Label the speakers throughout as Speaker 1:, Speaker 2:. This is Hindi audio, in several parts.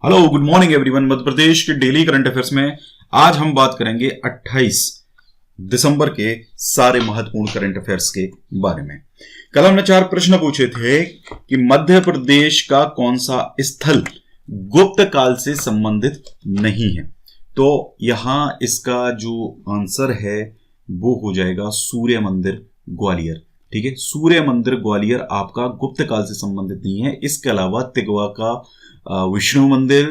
Speaker 1: Hello, good morning everyone. Madhya Pradesh के डेली करंट अफेयर्स में आज हम बात करेंगे 28 दिसंबर के सारे महत्वपूर्ण करंट अफेयर्स के बारे में। कल हमने 4 प्रश्न पूछे थे कि मध्य प्रदेश का कौन सा स्थल गुप्त काल से संबंधित नहीं है। तो यहां इसका जो आंसर है वो हो जाएगा सूर्य मंदिर ग्वालियर। ठीक है, सूर्य मंदिर ग्वालियर आपका गुप्त काल से संबंधित नहीं है। इसके अलावा तिगवा का विष्णु मंदिर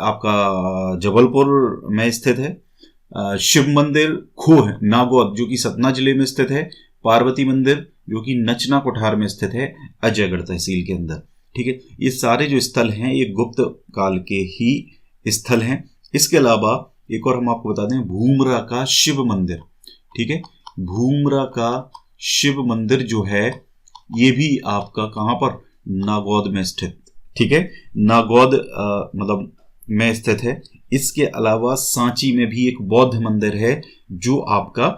Speaker 1: आपका जबलपुर में स्थित है। शिव मंदिर खोह नागौद जो कि सतना जिले में स्थित है। पार्वती मंदिर जो कि नचना कोठार में स्थित है अजयगढ़ तहसील के अंदर। ठीक है, ये सारे जो स्थल हैं ये गुप्त काल के ही स्थल हैं। इसके अलावा एक और हम आपको बता दें, भूमरा का शिव मंदिर। ठीक है, भूमरा का शिव मंदिर जो है ये भी आपका कहां पर, नागौद में स्थित। ठीक है, नागौद मतलब में स्थित है। इसके अलावा सांची में भी एक बौद्ध मंदिर है जो आपका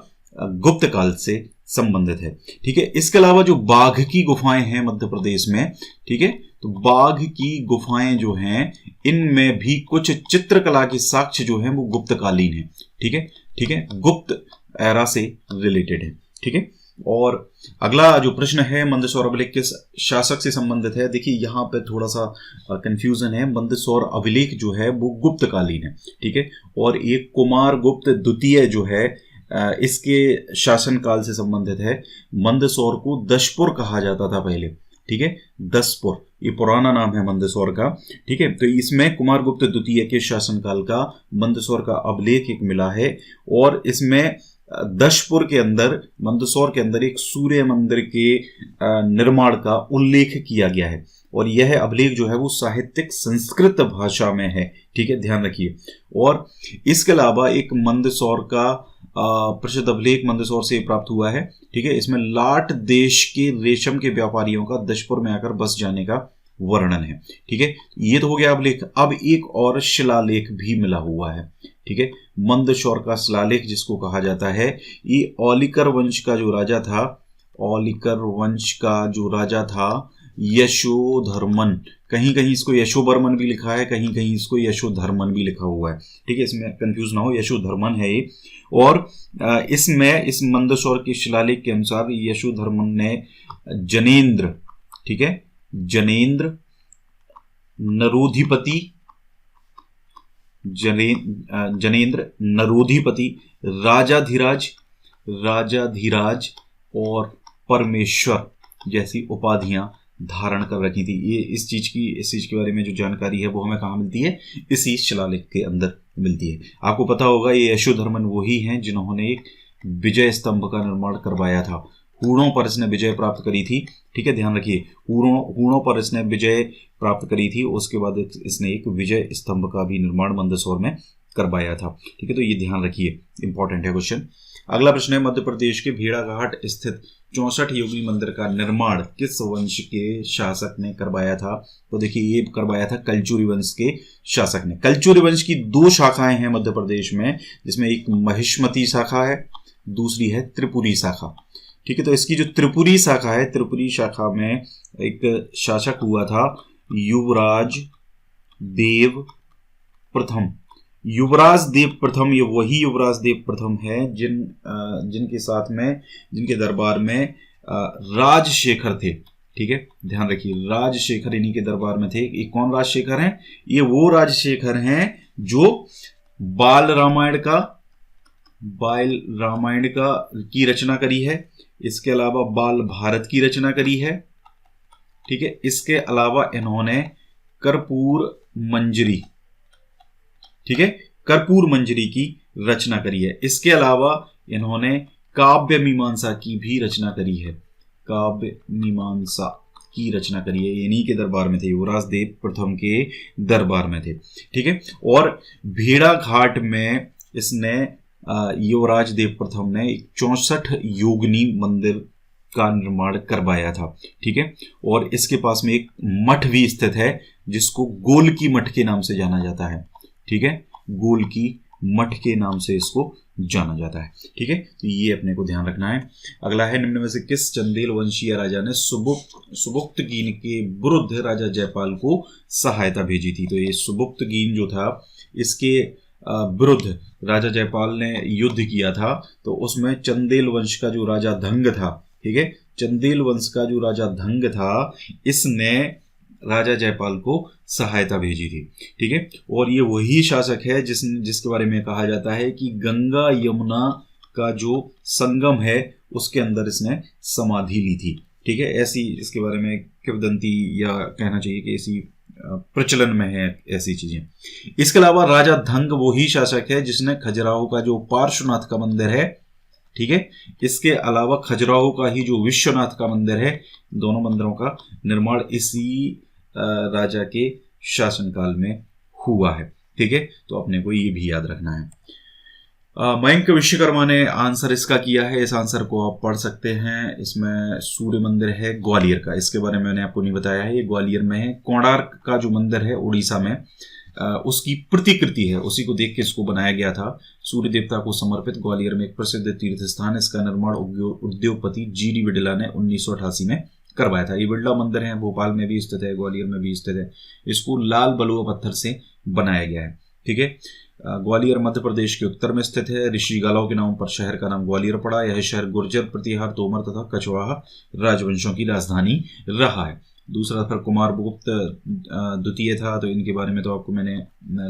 Speaker 1: गुप्त काल से संबंधित है। ठीक है, इसके अलावा जो बाघ की गुफाएं हैं मध्य प्रदेश में, ठीक है, तो बाघ की गुफाएं जो हैं इनमें भी कुछ चित्रकला के साक्ष्य जो हैं वो गुप्त कालीन है। ठीक है, ठीक है, गुप्त एरा से रिलेटेड है। ठीक है, और अगला जो प्रश्न है मंदसौर अभिलेख किस शासक से संबंधित है। देखिए यहां पे थोड़ा सा कंफ्यूजन है। मंदसौर अभिलेख जो है वो गुप्त कालीन है। ठीक है, और एक कुमार गुप्त द्वितीय जो है इसके शासन काल से संबंधित है। मंदसौर को दशपुर कहा जाता था पहले। ठीक है, दसपुर ये पुराना नाम है मंदसौर का। ठीक है, तो इसमें कुमार गुप्त द्वितीय के शासनकाल का मंदसौर का अभिलेख एक मिला है और इसमें दशपुर के अंदर, मंदसौर के अंदर एक सूर्य मंदिर के निर्माण का उल्लेख किया गया है और यह अभिलेख जो है वो साहित्यिक संस्कृत भाषा में है। ठीक है, ध्यान रखिए। और इसके अलावा एक मंदसौर का प्रसिद्ध अभिलेख मंदसौर से प्राप्त हुआ है। ठीक है, इसमें लाट देश के रेशम के व्यापारियों का दशपुर में आकर बस जाने का वर्णन है। ठीक है, ये तो हो गया अभिलेख। अब एक और शिलालेख भी मिला हुआ है। ठीक है, मंदसौर का शिलालेख जिसको कहा जाता है, ये औलिकर वंश का जो राजा था, औलिकर वंश का जो राजा था यशोधर्मन, कहीं कहीं इसको यशोबर्मन भी लिखा है, कहीं कहीं इसको यशोधर्मन भी लिखा हुआ है। ठीक है, इसमें कंफ्यूज ना हो, यशोधर्मन है ये। और इसमें इस मंदसौर के शिलालेख के अनुसार यशोधर्मन ने जनेन्द्र, ठीक है, जनेन्द्र नरोधिपति, जनेन्द्र नरोधिपति, राजाधिराज, राजाधिराज और परमेश्वर जैसी उपाधियां धारण कर रखी थी। ये इस चीज के बारे में जो जानकारी है वो हमें कहाँ मिलती है, इसी शिलालेख के अंदर मिलती है। आपको पता होगा ये यशोधर्मन वही हैं जिन्होंने एक विजय स्तंभ का निर्माण करवाया था। हूणों पर इसने विजय प्राप्त करी थी। ठीक है, ध्यान रखिए, हूणों पर इसने विजय प्राप्त करी थी। उसके बाद इसने एक विजय स्तंभ का भी निर्माण मंदसौर में करवाया था। ठीक है, तो ये ध्यान रखिए, इंपॉर्टेंट है क्वेश्चन। अगला प्रश्न है, मध्य प्रदेश के भेड़ाघाट स्थित 64 योगी मंदिर का निर्माण किस वंश के शासक ने करवाया था। तो देखिए ये करवाया था कलचुरी वंश के शासक ने। कलचुरी वंश की 2 शाखाएं हैं मध्य प्रदेश में, जिसमें एक महिष्मती शाखा है, दूसरी है त्रिपुरी शाखा। ठीक है, तो इसकी जो त्रिपुरी शाखा है, त्रिपुरी शाखा में एक शासक हुआ था युवराज देव प्रथम। युवराज देव प्रथम, ये वही युवराज देव प्रथम है जिनके साथ में, जिनके दरबार में राजशेखर थे। ठीक है, ध्यान रखिए, राजशेखर इन्हीं के दरबार में थे। ये कौन राजशेखर हैं? ये वो राजशेखर हैं जो बाल रामायण की रचना करी है। इसके अलावा बाल भारत की रचना करी है। ठीक है, इसके अलावा इन्होंने कर्पूर मंजरी, ठीक है, कर्पूर मंजरी की रचना करी है। इसके अलावा इन्होंने काव्य मीमांसा की भी रचना करी है। काव्य मीमांसा की रचना करी है, इन्हीं के दरबार में थे, युवराज देव प्रथम के दरबार में थे। ठीक है, और भेड़ाघाट में इसने युवराज देव प्रथम ने 64 योगिनी मंदिर का निर्माण करवाया था। ठीक है, और इसके पास में एक मठ भी स्थित है जिसको गोल की मठ के नाम से जाना जाता है। ठीक है, गोल की मठ के नाम से इसको जाना जाता है। ठीक है, तो ये अपने को ध्यान रखना है। अगला है, निम्न में से किस चंदेल वंशीय राजा ने सुबुक्तगीन के विरुद्ध राजा जयपाल को सहायता भेजी थी? तो ये सुबुक्तगीन जो था, इसके विरुद्ध राजा जयपाल ने युद्ध किया था। तो उसमें चंदेल वंश का जो राजा धंग था, ठीक है, चंदेल वंश का जो राजा धंग था, इसने राजा जयपाल को सहायता भेजी थी। ठीक है, और ये वही शासक है जिसके बारे में कहा जाता है कि गंगा यमुना का जो संगम है उसके अंदर इसने समाधि ली थी। ठीक है, ऐसी इसके बारे में किंवदंती या कहना चाहिए कि ऐसी प्रचलन में है ऐसी चीजें। इसके अलावा राजा धंग वही शासक है जिसने खजुराहो का जो पार्श्वनाथ का मंदिर है, ठीक है, इसके अलावा खजुराहो का ही जो विश्वनाथ का मंदिर है, दोनों मंदिरों का निर्माण इसी राजा के शासनकाल में हुआ है। ठीक है, तो अपने को ये भी याद रखना है। मयंक विश्वकर्मा ने आंसर इसका किया है, इस आंसर को आप पढ़ सकते हैं। इसमें सूर्य मंदिर है ग्वालियर का, इसके बारे में मैंने आपको नहीं बताया है, ये ग्वालियर में है। कोणार्क का जो मंदिर है उड़ीसा में, उसकी प्रतिकृति है, उसी को देख के इसको बनाया गया था। सूर्य देवता को समर्पित ग्वालियर में एक प्रसिद्ध तीर्थ स्थान, इसका निर्माण उद्योगपति GD बिड़ला ने 1988 में करवाया था। ये बिड़ला मंदिर है, भोपाल में भी स्थित है, ग्वालियर में भी स्थित है। इसको लाल बलुआ पत्थर से बनाया गया है। ठीक है, ग्वालियर मध्य प्रदेश के उत्तर में स्थित है। ऋषि गालाव के नाम पर शहर का नाम ग्वालियर पड़ा। यह शहर गुर्जर, प्रतिहार, तोमर तथा कछवाहा राजवंशों की राजधानी रहा है। दूसरा फिर कुमारगुप्त द्वितीय था, तो इनके बारे में तो आपको मैंने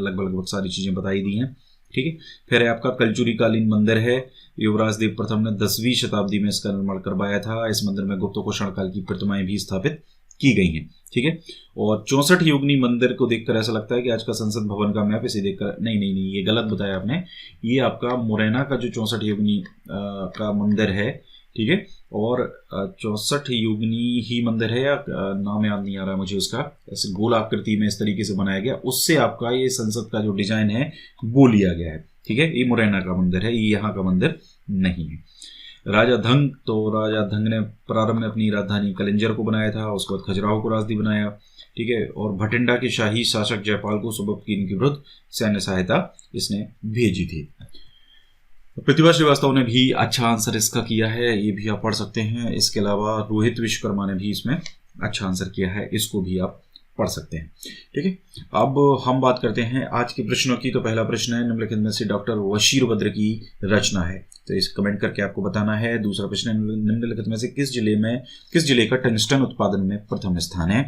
Speaker 1: लगभग सारी चीजें बताई दी हैं। ठीक है, फिर है आपका कलचुरी कालीन मंदिर है। युवराज देव प्रथम ने 10वीं शताब्दी में इसका निर्माण करवाया था। इस मंदिर में गुप्त कुषाण काल की प्रतिमाएं भी स्थापित की गई हैं। ठीक है, और 64 योगिनी मंदिर को देखकर ऐसा लगता है कि आज का संसद भवन का मैप, इसे देखकर नहीं, ये गलत बताया आपने। ये आपका मुरैना का जो 64 योगिनी का मंदिर है, ठीक है, और 64 योगिनी ही मंदिर है, या नाम याद नहीं आ रहा मुझे उसका, ऐसे गोल आकृति में इस तरीके से बनाया गया, उससे आपका ये संसद का जो डिजाइन है वो लिया गया है। ठीक है, ये मुरैना का मंदिर है, ये यहाँ का मंदिर नहीं है। राजा धंग ने प्रारंभ में अपनी राजधानी कलिंजर को बनाया था, उसके बाद खजुराहो को राजधानी बनाया। ठीक है, और भटिंडा के शाही शासक जयपाल को सुबुक्तगीन के विरुद्ध सैन्य सहायता इसने भेजी थी। प्रतिभा श्रीवास्तव ने भी अच्छा आंसर इसका किया है, ये भी आप पढ़ सकते हैं। इसके अलावा रोहित विश्वकर्मा ने भी इसमें अच्छा आंसर किया है, इसको भी आप पढ़ सकते हैं। ठीक है, अब हम बात करते हैं आज के प्रश्नों की। तो पहला प्रश्न है, निम्नलिखित में से डॉक्टर वशीरभद्र की रचना है, तो इस कमेंट करके आपको बताना है। दूसरा प्रश्न है, निम्नलिखित में से किस जिले का टंगस्टन उत्पादन में प्रथम स्थान है?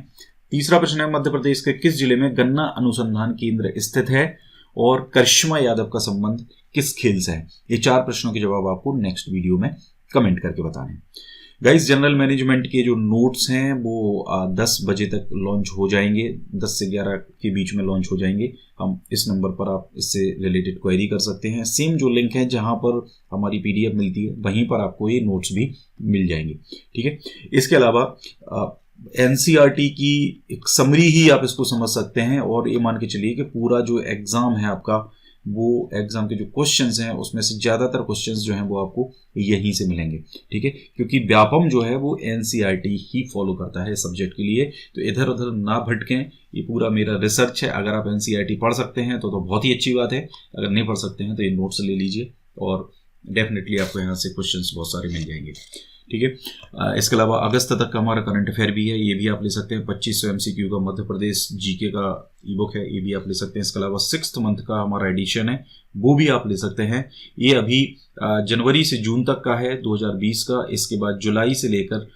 Speaker 1: तीसरा प्रश्न है, मध्य प्रदेश के किस जिले में गन्ना अनुसंधान केंद्र स्थित है? और करिश्मा यादव का संबंध किस खेल से है? ये 4 प्रश्नों के जवाब आपको नेक्स्ट वीडियो में कमेंट करके बताने हैं। गाइस, जनरल मैनेजमेंट के जो नोट्स हैं वो 10 बजे तक लॉन्च हो जाएंगे, 10 से 11 के बीच में लॉन्च हो जाएंगे। हम इस नंबर पर आप इससे रिलेटेड क्वेरी कर सकते हैं। सेम जो लिंक है जहां पर हमारी PDF मिलती है, वहीं पर आपको ये नोट्स भी मिल जाएंगे। ठीक है, इसके अलावा NCERT की एक समरी ही आप इसको समझ सकते हैं, और ये मान के चलिए कि पूरा जो एग्जाम है आपका, वो एग्जाम के जो क्वेश्चंस हैं उसमें से ज़्यादातर क्वेश्चंस जो हैं वो आपको यहीं से मिलेंगे। ठीक है, क्योंकि व्यापम जो है वो NCERT ही फॉलो करता है सब्जेक्ट के लिए, तो इधर उधर ना भटकें। ये पूरा मेरा रिसर्च है। अगर आप NCERT पढ़ सकते हैं तो बहुत ही अच्छी बात है, अगर नहीं पढ़ सकते हैं तो ये नोट्स ले लीजिए, और डेफिनेटली आपको यहाँ से क्वेश्चंस बहुत सारे मिल जाएंगे। ठीक है, इसके अलावा अगस्त तक का हमारा करंट अफेयर भी है, ये भी आप ले सकते हैं। 2500 MCQ का मध्य प्रदेश GK का ईबुक है, ये भी आप ले सकते हैं। इसके अलावा 6th मंथ का हमारा एडिशन है, वो भी आप ले सकते हैं। ये अभी जनवरी से जून तक का है 2020 का। इसके बाद जुलाई से लेकर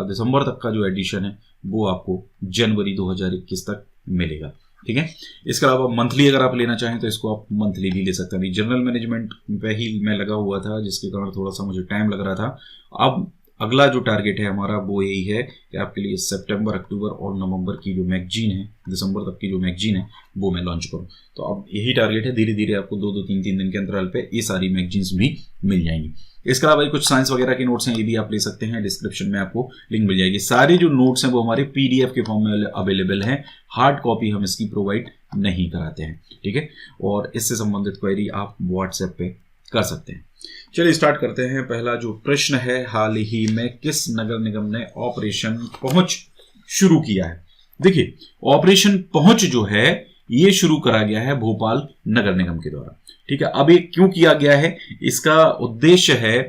Speaker 1: दिसंबर तक का जो एडिशन है वो आपको जनवरी 2021 तक मिलेगा। ठीक है, इसके अलावा मंथली अगर आप लेना चाहें तो इसको आप मंथली भी ले सकते हैं। अभी जनरल मैनेजमेंट पे ही मैं लगा हुआ था, जिसके कारण थोड़ा सा मुझे टाइम लग रहा था। अब अगला जो टारगेट है हमारा वो यही है कि आपके लिए सितंबर, अक्टूबर और नवंबर की जो मैगजीन है, दिसंबर तक की जो मैगजीन है वो मैं लॉन्च करूं। तो अब यही टारगेट है, धीरे धीरे आपको 2-2, 3-3 दिन के अंतराल पे ये सारी मैगजीन्स भी मिल जाएंगी। इसके अलावा कुछ साइंस वगैरह के नोट्स हैं, ये भी आप ले सकते हैं। डिस्क्रिप्शन में आपको लिंक मिल जाएगी। सारे जो नोट्स हैं वो हमारे PDF के फॉर्म में अवेलेबल हैं, हार्ड कॉपी हम इसकी प्रोवाइड नहीं कराते हैं। ठीक है, और इससे संबंधित क्वेरी आप WhatsApp पे कर सकते हैं। चलिए स्टार्ट करते हैं। पहला जो प्रश्न है, हाल ही में किस नगर निगम ने ऑपरेशन पहुंच शुरू किया है? देखिए, ऑपरेशन पहुंच जो है ये शुरू करा गया है भोपाल नगर निगम के द्वारा। ठीक है, अब ये क्यों किया गया है, इसका उद्देश्य है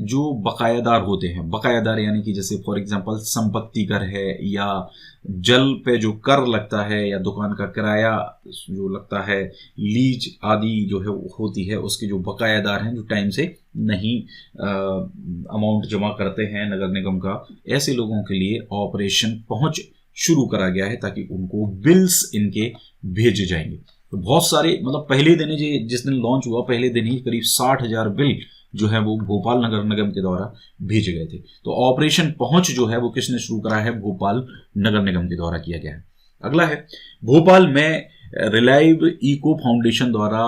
Speaker 1: जो बकायादार होते हैं, बकायादार यानी कि जैसे फॉर एग्जांपल संपत्ति कर है या जल पे जो कर लगता है या दुकान का किराया जो लगता है, लीज आदि जो है होती है, उसके जो बकायादार हैं जो टाइम से नहीं अमाउंट जमा करते हैं नगर निगम का, ऐसे लोगों के लिए ऑपरेशन पहुंच शुरू करा गया है ताकि उनको बिल्स इनके भेजे जाएंगे। तो बहुत सारे मतलब पहले दिन जिस दिन लॉन्च हुआ पहले दिन ही करीब 60,000 बिल जो है वो भोपाल नगर निगम के द्वारा भेजे गए थे। तो ऑपरेशन पहुंच जो है वो किसने शुरू करा है, भोपाल नगर निगम के द्वारा किया गया है। अगला है भोपाल में रिलाइव इको फाउंडेशन द्वारा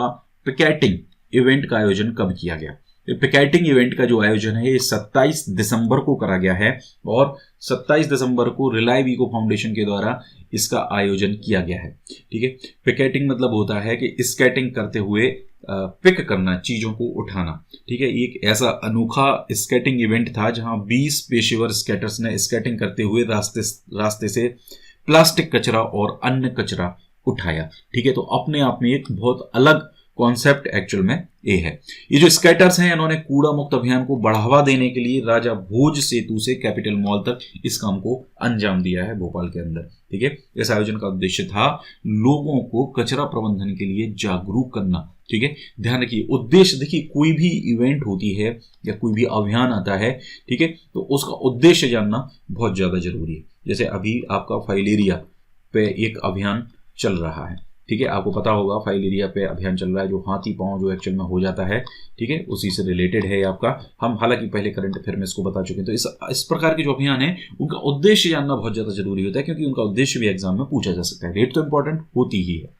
Speaker 1: पिकेटिंग इवेंट का आयोजन कब किया गया। पिकेटिंग इवेंट का जो आयोजन है ये 27 दिसंबर को करा गया है और 27 दिसंबर को रिलाइव इको फाउंडेशन के द्वारा इसका आयोजन किया गया है। ठीक है, पिकेटिंग मतलब होता है कि स्केटिंग करते हुए पिक करना, चीजों को उठाना। ठीक है, एक ऐसा अनोखा स्केटिंग इवेंट था जहां 20 पेशेवर स्केटर्स ने स्केटिंग करते हुए रास्ते से प्लास्टिक कचरा और अन्य कचरा उठाया। ठीक है, तो अपने आप में एक बहुत अलग कॉन्सेप्ट एक्चुअल में ये है। ये जो स्केटर्स हैं इन्होंने कूड़ा मुक्त अभियान को बढ़ावा देने के लिए राजा भोज सेतु से कैपिटल मॉल तक इस काम को अंजाम दिया है भोपाल के अंदर। ठीक है, इस आयोजन का उद्देश्य था लोगों को कचरा प्रबंधन के लिए जागरूक करना। ठीक है, ध्यान रखिए उद्देश्य, देखिए कोई भी इवेंट होती है या कोई भी अभियान आता है, ठीक है, तो उसका उद्देश्य जानना बहुत ज्यादा जरूरी है। जैसे अभी आपका फाइलेरिया पे एक अभियान चल रहा है। ठीक है, आपको पता होगा फाइलेरिया पे अभियान चल रहा है, जो हाथी पांव जो एक्चुअल में हो जाता है। ठीक है, उसी से रिलेटेड है आपका, हम हालांकि पहले करंट अफेयर में इसको बता चुके हैं। तो इस प्रकार के जो अभियान है उनका उद्देश्य जानना बहुत ज्यादा जरूरी होता है, क्योंकि उनका उद्देश्य भी एग्जाम में पूछा जा सकता है। रेट तो इंपॉर्टेंट होती ही है।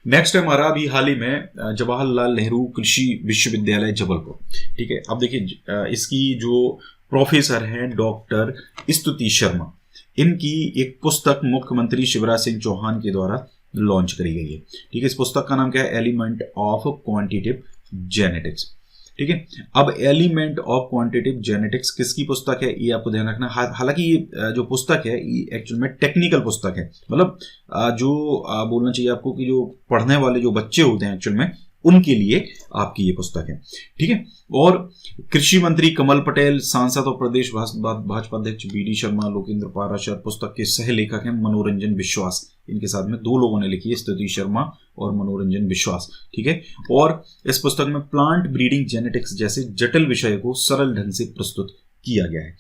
Speaker 1: नेक्स्ट है हमारा अभी हाल ही में जवाहरलाल नेहरू कृषि विश्वविद्यालय जबलपुर। ठीक है, अब देखिए इसकी जो प्रोफेसर हैं डॉक्टर स्तुति शर्मा, इनकी एक पुस्तक मुख्यमंत्री शिवराज सिंह चौहान के द्वारा लॉन्च करी गई है। ठीक है, इस पुस्तक का नाम क्या है, एलिमेंट ऑफ क्वांटिटेटिव जेनेटिक्स। ठीक है, अब एलिमेंट ऑफ क्वांटिटेटिव जेनेटिक्स किसकी पुस्तक है ये आपको ध्यान रखना। हालांकि ये जो पुस्तक है ये एक्चुअल में टेक्निकल पुस्तक है, मतलब जो बोलना चाहिए आपको कि जो पढ़ने वाले जो बच्चे होते हैं एक्चुअल में उनके लिए आपकी ये पुस्तक है। ठीक है, और कृषि मंत्री कमल पटेल, सांसद और प्रदेश भाजपा अध्यक्ष बीडी शर्मा, लोकेंद्र पाराशर, पुस्तक के सह लेखक हैं मनोरंजन विश्वास। इनके साथ में दो लोगों ने लिखी है, स्तुति शर्मा और मनोरंजन विश्वास। ठीक है, और इस पुस्तक में प्लांट ब्रीडिंग जेनेटिक्स जैसे जटिल विषय को सरल ढंग से प्रस्तुत किया गया है।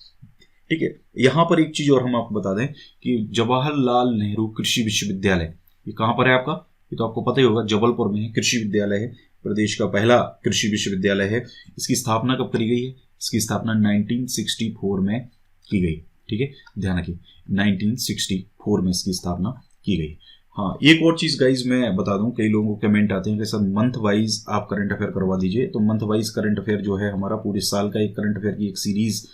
Speaker 1: ठीक है, यहां पर एक चीज और हम आपको बता दें कि जवाहरलाल नेहरू कृषि विश्वविद्यालय ये कहां पर है आपका, ये तो आपको पता ही होगा, जबलपुर में है, कृषि विद्यालय है, प्रदेश का पहला कृषि विश्वविद्यालय है। इसकी स्थापना कब करी गई है, इसकी स्थापना 1964 में की गई। ठीक है, ध्यान रखिए 1964 में इसकी स्थापना की गई। हाँ, एक और चीज गाइज मैं बता दूं, कई लोगों को कमेंट आते हैं कि सर मंथ वाइज आप करंट अफेयर करवा दीजिए। तो मंथ वाइज करंट अफेयर जो है हमारा पूरे साल का एक करंट अफेयर की एक सीरीज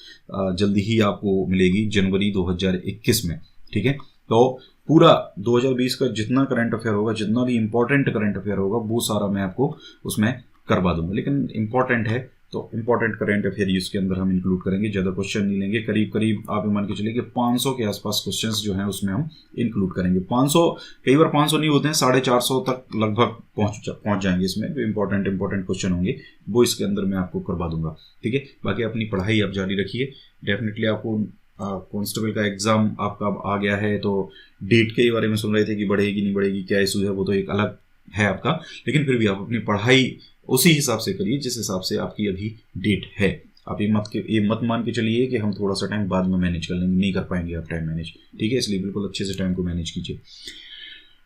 Speaker 1: जल्दी ही आपको मिलेगी जनवरी 2021 में। ठीक है, तो पूरा 2020 का जितना करंट अफेयर होगा, जितना भी इंपॉर्टेंट करंट अफेयर होगा, वो सारा मैं आपको उसमें करवा दूंगा। लेकिन इंपॉर्टेंट है तो इंपॉर्टेंट करंट अफेयर इसके अंदर हम इंक्लूड करेंगे, ज़्यादा क्वेश्चन नहीं लेंगे। करीब करीब आप मान के चलिए कि 500 के आसपास क्वेश्चंस जो हैं उसमें हम इंक्लूड करेंगे। 500, कई बार 500 नहीं होते हैं, 450 तक लगभग पहुंच जाएंगे इसमें। जो इंपॉर्टेंट क्वेश्चन होंगे वो इसके अंदर मैं आपको करवा दूंगा। ठीक है, बाकी अपनी पढ़ाई आप जारी रखिए। डेफिनेटली आपको कांस्टेबल का एग्जाम आपका आ गया है, तो डेट के बारे में सुन रहे थे कि बढ़ेगी नहीं बढ़ेगी, क्या इशू है, वो तो एक अलग है आपका। लेकिन फिर भी आप अपनी पढ़ाई उसी हिसाब से करिए जिस हिसाब से आपकी अभी डेट है। आप ये मत मान के चलिए कि हम थोड़ा सा टाइम बाद में मैनेज कर लेंगे, नहीं कर पाएंगे आप टाइम मैनेज। ठीक है, इसलिए बिल्कुल अच्छे से टाइम को मैनेज कीजिए।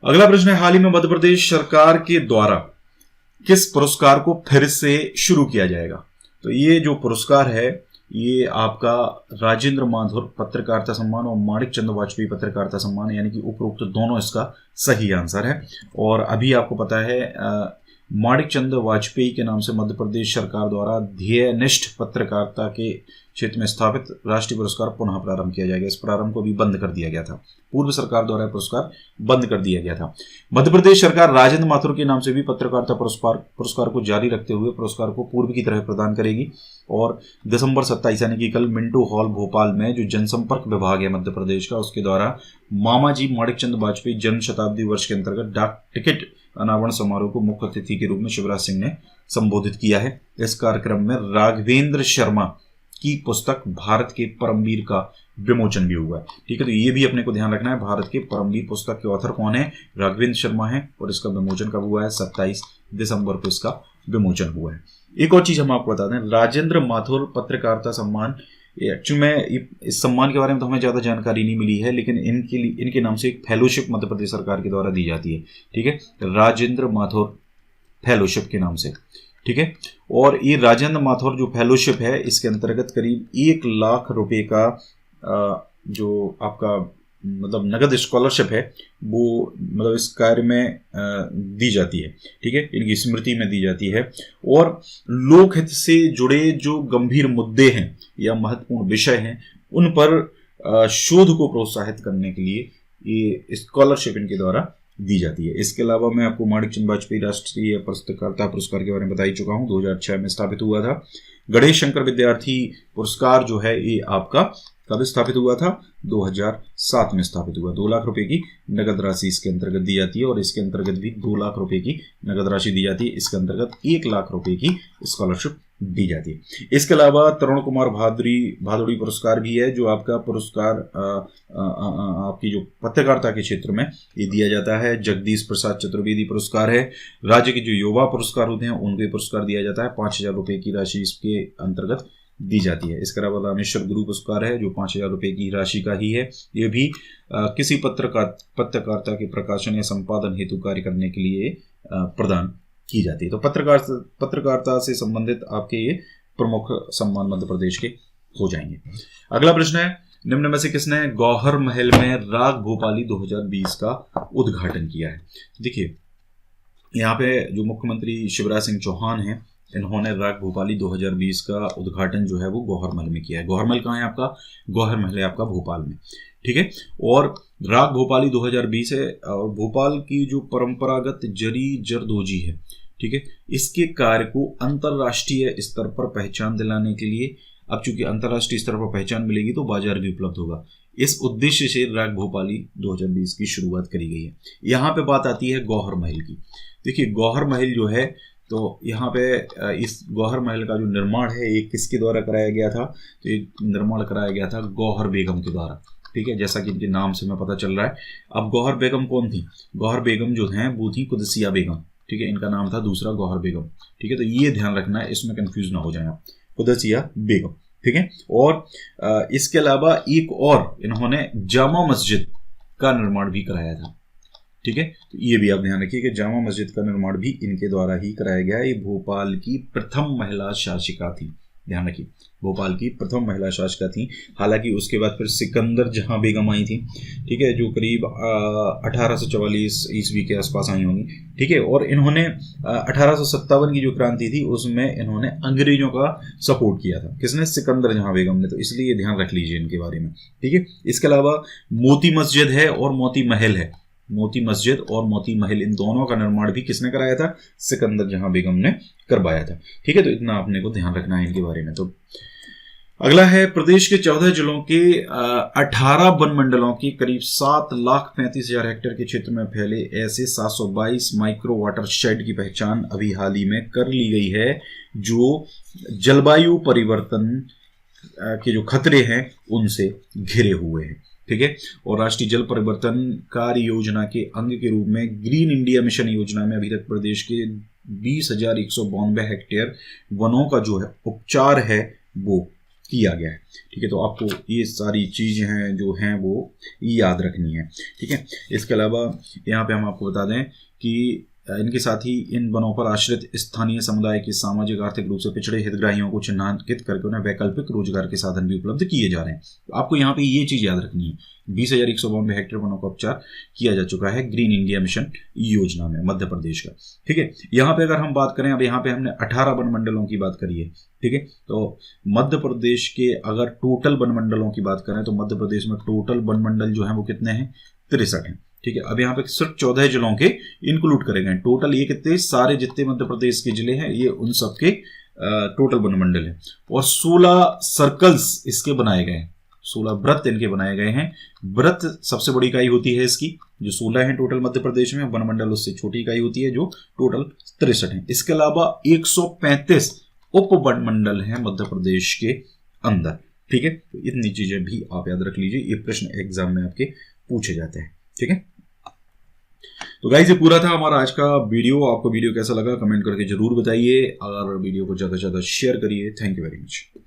Speaker 1: अगला प्रश्न है, हाल ही में मध्य प्रदेश सरकार के द्वारा किस पुरस्कार को फिर से शुरू किया जाएगा। तो ये जो पुरस्कार है ये आपका राजेंद्र माधुर पत्रकारिता सम्मान और माणिक चंद वाजपेयी पत्रकारिता सम्मान, यानी कि उपरोक्त दोनों इसका सही आंसर है। और अभी आपको पता है माणिक चंद वाजपेयी के नाम से मध्य प्रदेश सरकार द्वारा ध्येयनिष्ठ पत्रकारिता के क्षेत्र में स्थापित राष्ट्रीय पुरस्कार पुनः प्रारंभ किया जाएगा। इस प्रारंभ को भी बंद कर दिया गया था, पूर्व सरकार द्वारा पुरस्कार बंद कर दिया गया था। मध्य प्रदेश सरकार राजेंद्र माथुर के नाम से भी पत्रकारिता पुरस्कार को जारी रखते हुए पुरस्कार को पूर्व की तरह प्रदान करेगी। और दिसंबर 27 यानी कि कल मिंटो हॉल भोपाल में जो जनसंपर्क विभाग है मध्य प्रदेश का, उसके द्वारा मामाजी माणिकचंद वाजपेयी जन्म शताब्दी वर्ष के अंतर्गत डाक टिकट अनावरण समारोह को मुख्य अतिथि के रूप में शिवराज सिंह ने संबोधित किया है। इस कार्यक्रम में राघवेंद्र शर्मा की पुस्तक भारत के परमवीर का विमोचन भी हुआ है। ठीक है, तो ये भी अपने को ध्यान रखना है, भारत के परमवीर पुस्तक के ऑथर कौन है, राघवेंद्र शर्मा है, और इसका विमोचन कब हुआ है, 27 दिसंबर को इसका विमोचन हुआ है। एक और चीज हम आपको बता दें, राजेंद्र माथुर पत्रकारिता सम्मान, एक्चुअली में इस सम्मान के बारे में तो हमें ज़्यादा जानकारी नहीं मिली है, लेकिन इनके नाम से एक फेलोशिप मध्य प्रदेश सरकार के द्वारा दी जाती है। ठीक है, राजेंद्र माथुर फेलोशिप के नाम से। ठीक है, और ये राजेंद्र माथुर जो फेलोशिप है, इसके अंतर्गत करीब 1 लाख रुपए का जो आपका मतलब नगद स्कॉलरशिप है वो मतलब इस कार्य में दी जाती है। ठीक है, इनकी स्मृति में दी जाती है। और लोकहित से जुड़े जो गंभीर मुद्दे हैं या महत्वपूर्ण विषय हैं, उन पर शोध को प्रोत्साहित करने के लिए ये स्कॉलरशिप इनके द्वारा दी जाती है। इसके अलावा मैं आपको माणिकचंद वाजपेयी राष्ट्रीय पत्रकारिता पुरस्कार के बारे में बता ही चुका हूँ, 2006 में स्थापित हुआ था। गणेश शंकर विद्यार्थी पुरस्कार जो है ये आपका कब स्थापित हुआ था, 2007 में स्थापित हुआ। 2 लाख रुपए की नगद राशि इसके अंतर्गत दी जाती है, और इसके अंतर्गत भी 2 लाख रुपए की नगद राशि दी जाती है। इसके अंतर्गत 1 लाख रुपए की स्कॉलरशिप दी जाती है। इसके अलावा तरुण कुमार भादुड़ी पुरस्कार भी है, जो आपका पुरस्कार आपकी जो पत्रकारिता के क्षेत्र में ये दिया जाता है। जगदीश प्रसाद चतुर्वेदी पुरस्कार है। राज्य के जो युवा पुरस्कार होते हैं उनके पुरस्कार दिया जाता है, 5000 रुपए की राशि इसके अंतर्गत दी जाती है। इसके अलावा रामेश्वर गुरु पुरस्कार है, जो 5000 रुपए की राशि का ही है। ये भी किसी पत्रकारिता के प्रकाशन या संपादन हेतु कार्य करने के लिए प्रदान की जाती है। तो पत्रकारिता से संबंधित आपके ये प्रमुख सम्मान मध्य प्रदेश के हो जाएंगे। अगला प्रश्न है, निम्न में से किसने गौहर महल में राग भोपाली 2020 का उद्घाटन किया है। देखिए, यहाँ पे जो मुख्यमंत्री शिवराज सिंह चौहान हैं, इन्होंने राग भोपाली 2020 का उद्घाटन जो है वो गौहर महल में किया है। गौहर महल कहाँ है आपका, गौहर महल है आपका भोपाल में। ठीक है, और राग भोपाली 2020 है, और भोपाल की जो परंपरागत जरी जरदोजी है, ठीक है, इसके कार्य को अंतर्राष्ट्रीय स्तर पर पहचान दिलाने के लिए, अब चूंकि अंतर्राष्ट्रीय स्तर पर पहचान मिलेगी तो बाजार भी उपलब्ध होगा, इस उद्देश्य से राग भोपाली 2020 की शुरुआत करी गई है। यहाँ पे बात आती है गौहर महल की। देखिए, गौहर महल जो है, तो यहाँ पे इस गौहर महल का जो निर्माण है ये किसके द्वारा कराया गया था, तो ये निर्माण कराया गया था गौहर बेगम के द्वारा। ठीक है, जैसा कि इनके नाम से हमें पता चल रहा है। अब गौहर बेगम कौन थी, गौहर बेगम जो हैं वो थी कुदसिया बेगम। ठीक है, इनका नाम था दूसरा गौहर बेगम। ठीक है, तो ये ध्यान रखना है, इसमें कंफ्यूज ना हो जाए आप, कुदसिया बेगम। ठीक है, और इसके अलावा एक और इन्होंने जामा मस्जिद का निर्माण भी कराया था। ठीक है, तो ये भी आप ध्यान रखिए कि जामा मस्जिद का निर्माण भी इनके द्वारा ही कराया गया। ये भोपाल की प्रथम महिला शासिका थी, ध्यान रखिए, भोपाल की प्रथम महिला शासिका थी। हालांकि उसके बाद फिर सिकंदर जहां बेगम आई थी, ठीक है, जो करीब 1844 ईस्वी के आसपास आई होंगी। ठीक है, और इन्होंने 1857 की जो क्रांति थी उसमें इन्होंने अंग्रेजों का सपोर्ट किया था। किसने, सिकंदर जहां बेगम ने। तो इसलिए ध्यान रख लीजिए इनके बारे में। ठीक है, इसके अलावा मोती मस्जिद है और मोती महल है। मोती मस्जिद और मोती महल, इन दोनों का निर्माण भी किसने कराया था, सिकंदर जहां बेगम ने करवाया था। ठीक है, तो इतना आपने को ध्यान रखना है इनके बारे में। तो अगला है, प्रदेश के 14 जिलों के 18 वन मंडलों की करीब 7,35,000 हेक्टेयर के क्षेत्र में फैले ऐसे 722 माइक्रो वाटर शेड की पहचान अभी हाल ही में कर ली गई है, जो जलवायु परिवर्तन के जो खतरे हैं उनसे घिरे हुए हैं। ठीक है, और राष्ट्रीय जल परिवर्तन कार्य योजना के अंग के रूप में ग्रीन इंडिया मिशन योजना में अभी तक प्रदेश के 20,192 हेक्टेयर वनों का जो है उपचार है वो किया गया है। ठीक है, तो आपको ये सारी चीजें हैं जो हैं वो याद रखनी है। ठीक है, इसके अलावा यहाँ पे हम आपको बता दें कि इनके साथ ही इन वनों पर आश्रित स्थानीय समुदाय के सामाजिक आर्थिक रूप से पिछड़े हितग्राहियों को चिन्हांकित करके उन्हें वैकल्पिक रोजगार के साधन भी उपलब्ध किए जा रहे हैं। तो आपको यहाँ पे ये चीज याद रखनी है, 20,192 हेक्टेयर वनों का उपचार किया जा चुका है ग्रीन इंडिया मिशन योजना में मध्य प्रदेश का। ठीक है, यहाँ पे अगर हम बात करें, अब यहाँ पे हमने 18 वन मंडलों की बात करी है। ठीक है, तो मध्य प्रदेश के अगर टोटल वन मंडलों की बात करें तो मध्य प्रदेश में टोटल वन मंडल जो है वो कितने हैं, 63 हैं। ठीक है, अब यहाँ पे सिर्फ 14 जिलों के इंक्लूड करे गए। टोटल ये कितने, सारे जितने मध्य प्रदेश के जिले हैं ये उन सब के टोटल वन मंडल है। और 16 सर्कल्स इसके बनाए गए हैं, 16 वृत्त इनके बनाए गए हैं। वृत्त सबसे बड़ी इकाई होती है इसकी, जो 16 है टोटल मध्य प्रदेश में। वन मंडल उससे छोटी इकाई होती है जो टोटल 63 है। इसके अलावा 135 उप वन मंडल हैं मध्य प्रदेश के अंदर। ठीक है, तो इतनी चीजें भी आप याद रख लीजिए, ये प्रश्न एग्जाम में आपके पूछे जाते हैं। ठीक है, तो गाइस ये पूरा था हमारा आज का वीडियो। आपको वीडियो कैसा लगा कमेंट करके जरूर बताइए, और वीडियो को ज्यादा से ज्यादा शेयर करिए। Thank you very much.